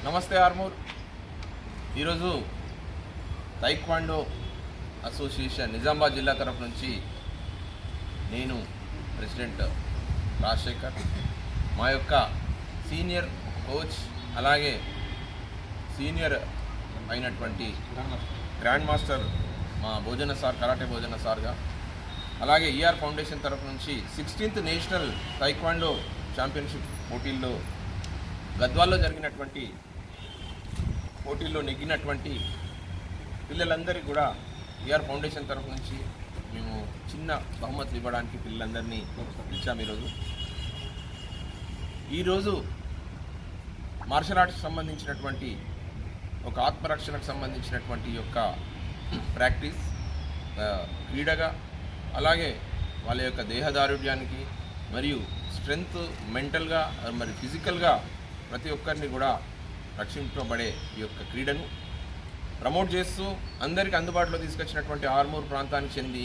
నమస్తే ఆర్మూర్. ఈరోజు taekwondo association Nizamabad జిల్లా తరఫు నుంచి నేను ప్రెసిడెంట్ రాజశేఖర్, మా యొక్క సీనియర్ కోచ్ అలాగే సీనియర్ అయినటువంటి గ్రాండ్ మాస్టర్ మా భోజన సార్, కరాటే భోజన సార్గా, అలాగే ఈఆర్ ఫౌండేషన్ తరఫు నుంచి 16th నేషనల్ తైక్వాండో ఛాంపియన్షిప్ పోటీల్లో గద్వాల్లో జరిగినటువంటి పోటీల్లో నెగ్గినటువంటి పిల్లలందరికీ కూడా ఈఆర్ ఫౌండేషన్ తరఫు నుంచి మేము చిన్న బహుమతులు ఇవ్వడానికి పిల్లలందరినీ పిలిచాము. ఈరోజు మార్షల్ ఆర్ట్స్ సంబంధించినటువంటి ఒక ఆత్మరక్షణకు సంబంధించినటువంటి యొక్క ప్రాక్టీస్ క్రీడగా, అలాగే వాళ్ళ యొక్క దేహదారుఢ్యానికి మరియు స్ట్రెంగ్త్, మెంటల్గా మరి ఫిజికల్గా ప్రతి ఒక్కరిని కూడా రక్షించబడే ఈ యొక్క క్రీడను ప్రమోట్ చేస్తూ అందరికీ అందుబాటులో తీసుకొచ్చినటువంటి ఆర్మూర్ ప్రాంతానికి చెంది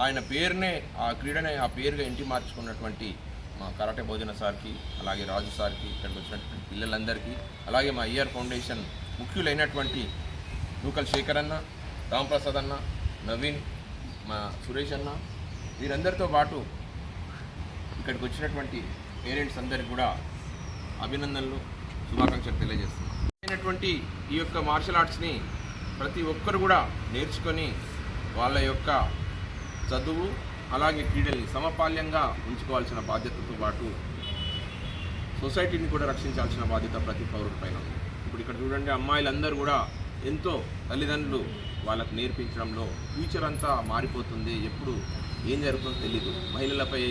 ఆయన పేరునే ఆ క్రీడనే ఆ పేరుగా ఇంటి మార్చుకున్నటువంటి మా కరాటే భోజన సార్కి, అలాగే రాజు సార్కి, ఇక్కడికి వచ్చినటువంటి పిల్లలందరికీ, అలాగే మా ఈఆర్ ఫౌండేషన్ ముఖ్యులైనటువంటి నూకల్ శేఖర్ అన్న, రాంప్రసాద్ అన్న, నవీన్, మా సురేష్ అన్న, వీరందరితో పాటు ఇక్కడికి వచ్చినటువంటి పేరెంట్స్ అందరికీ కూడా అభినందనలు, శుభాకాంక్షలు తెలియజేస్తున్నాం. అయినటువంటి ఈ యొక్క మార్షల్ ఆర్ట్స్ని ప్రతి ఒక్కరు కూడా నేర్చుకొని వాళ్ళ యొక్క చదువు అలాగే క్రీడల్ని సమపాల్యంగా ఉంచుకోవాల్సిన బాధ్యతతో పాటు సొసైటీని కూడా రక్షించాల్సిన బాధ్యత ప్రతి పౌరుడి పైన ఉంది. ఇప్పుడు ఇక్కడ చూడండి, అమ్మాయిలందరూ కూడా ఎంతో తల్లిదండ్రులు వాళ్ళకు నేర్పించడంలో ఫ్యూచర్ అంతా మారిపోతుంది, ఎప్పుడు ఏం జరుగుతుందో తెలీదు. మహిళలపై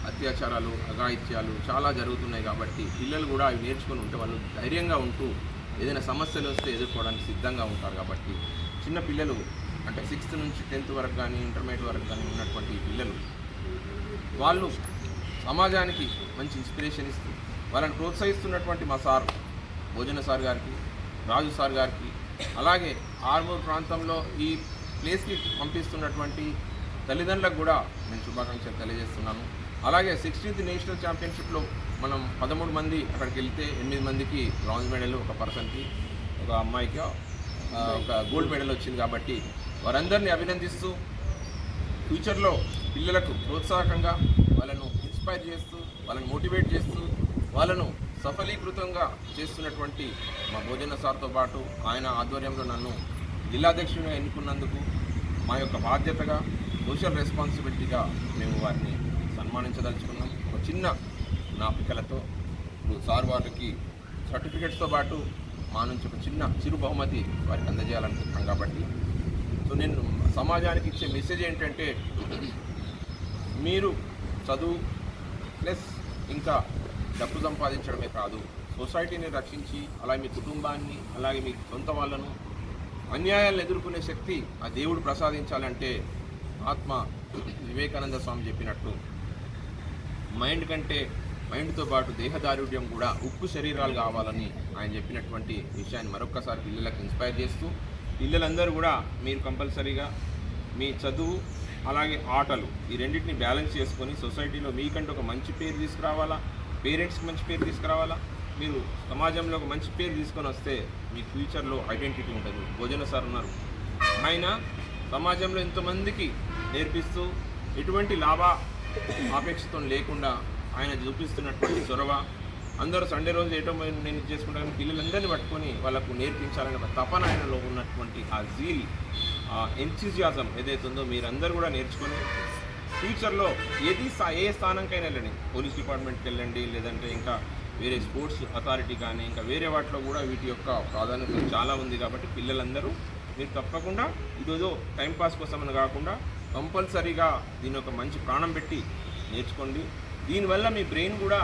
అత్యాచారాలు, అఘాయిత్యాలు చాలా జరుగుతున్నాయి కాబట్టి పిల్లలు కూడా అవి నేర్చుకొని ఉంటే వాళ్ళు ధైర్యంగా ఉంటూ ఏదైనా సమస్యలు వస్తే ఎదుర్కోవడానికి సిద్ధంగా ఉంటారు. కాబట్టి చిన్న పిల్లలు అంటే 6th నుంచి 10th వరకు కానీ ఇంటర్మీడియట్ వరకు కానీ ఉన్నటువంటి పిల్లలు వాళ్ళు సమాజానికి మంచి ఇన్స్పిరేషన్ ఇస్తూ వాళ్ళని ప్రోత్సహిస్తున్నటువంటి మా సార్ భోజన సార్ గారికి, రాజు సార్ గారికి, అలాగే ఆర్మూర్ ప్రాంతంలో ఈ ప్లేస్కి పంపిస్తున్నటువంటి తల్లిదండ్రులకు కూడా నేను శుభాకాంక్షలు తెలియజేస్తున్నాను. అలాగే 16th నేషనల్ ఛాంపియన్షిప్లో మనం 13 మంది అక్కడికి వెళ్తే 8 మందికి బ్రాంజ్ మెడల్, ఒక పర్సన్కి, ఒక అమ్మాయికి ఒక గోల్డ్ మెడల్ వచ్చింది. కాబట్టి వారందరినీ అభినందిస్తూ ఫ్యూచర్లో పిల్లలకు ప్రోత్సాహకంగా వాళ్ళను ఇన్స్పైర్ చేస్తూ వాళ్ళని మోటివేట్ చేస్తూ వాళ్ళను సఫలీకృతంగా చేస్తున్నటువంటి మా భోజన సార్తో పాటు ఆయన ఆధ్వర్యంలో నన్ను జిల్లాధ్యక్షునిగా ఎన్నుకున్నందుకు మా యొక్క బాధ్యతగా, సోషల్ రెస్పాన్సిబిలిటీగా మేము వారిని సన్మానించదలుచుకున్నాం. ఒక చిన్న జ్ఞాపికలతో ఇప్పుడు సార్ వారికి సర్టిఫికెట్స్తో పాటు మా నుంచి ఒక చిరు బహుమతి వారికి అందజేయాలనుకుంటున్నాం. కాబట్టి నేను సమాజానికి ఇచ్చే మెసేజ్ ఏంటంటే, మీరు చదువు ప్లస్ ఇంకా డబ్బు సంపాదించడమే కాదు, సొసైటీని రక్షించి అలాగే మీ కుటుంబాన్ని అలాగే మీ సొంత వాళ్ళను అన్యాయాలను ఎదుర్కొనే శక్తి ఆ దేవుడు ప్రసాదించాలంటే ఆత్మ వివేకానంద స్వామి చెప్పినట్టు మైండ్తో పాటు దేహదారుఢ్యం కూడా ఉక్కు శరీరాలు కావాలని ఆయన చెప్పినటువంటి విషయాన్ని మరొక్కసారి పిల్లలకు ఇన్స్పైర్ చేస్తూ, పిల్లలందరూ కూడా మీరు కంపల్సరీగా మీ చదువు అలాగే ఆటలు ఈ రెండింటిని బ్యాలెన్స్ చేసుకొని సొసైటీలో మీకంటే ఒక మంచి పేరు తీసుకురావాలా, పేరెంట్స్కి మంచి పేరు తీసుకురావాలా, మీరు సమాజంలో ఒక మంచి పేరు తీసుకొని వస్తే మీ ఫ్యూచర్లో ఐడెంటిటీ ఉంటుంది. భోజన సార్ ఉన్నారు, ఆయన సమాజంలో ఎంతోమందికి నేర్పిస్తూ ఎటువంటి ఆపేక్షతో లేకుండా ఆయన చూపిస్తున్నటువంటి చొరవ, అందరూ సండే రోజు ఏటో నేను చేసుకుంటాను పిల్లలందరినీ పట్టుకొని వాళ్ళకు నేర్పించాలనే తపన ఆయనలో ఉన్నటువంటి ఆ జీల్, ఆ ఎంథూజియాజం ఏదైతే ఉందో మీరందరూ కూడా నేర్చుకొని ఫ్యూచర్లో ఏ స్థానంకైనా వెళ్ళండి, పోలీస్ డిపార్ట్మెంట్కి వెళ్ళండి, లేదంటే ఇంకా వేరే స్పోర్ట్స్ అథారిటీ కానీ ఇంకా వేరే వాటిలో కూడా వీటి యొక్క ప్రాధాన్యత చాలా ఉంది. కాబట్టి పిల్లలందరూ మీరు తప్పకుండా ఈరోజు టైంపాస్ కోసమని కాకుండా కంపల్సరీగా దీని ఒక మంచి ప్రాణం పెట్టి నేర్చుకోండి. దీనివల్ల మీ బ్రెయిన్ కూడా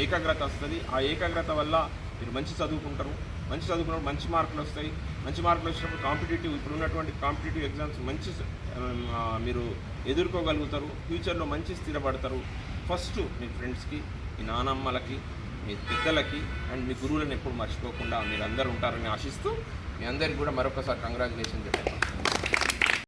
ఏకాగ్రత వస్తుంది. ఆ ఏకాగ్రత వల్ల మీరు మంచి చదువుకున్నప్పుడు మంచి మార్కులు వస్తాయి. మంచి మార్కులు వచ్చినప్పుడు ఇప్పుడు ఉన్నటువంటి కాంపిటేటివ్ ఎగ్జామ్స్ మంచి మీరు ఎదుర్కోగలుగుతారు. ఫ్యూచర్లో మంచి స్థిరపడతారు. ఫస్ట్ మీ ఫ్రెండ్స్కి, మీ నానమ్మలకి, మీ పెద్దలకి అండ్ మీ గురువులను ఎప్పుడు మర్చిపోకుండా మీరు అందరూ ఉంటారని ఆశిస్తూ మీ అందరికీ కూడా మరొకసారి కంగ్రాచులేషన్ చెప్పాను.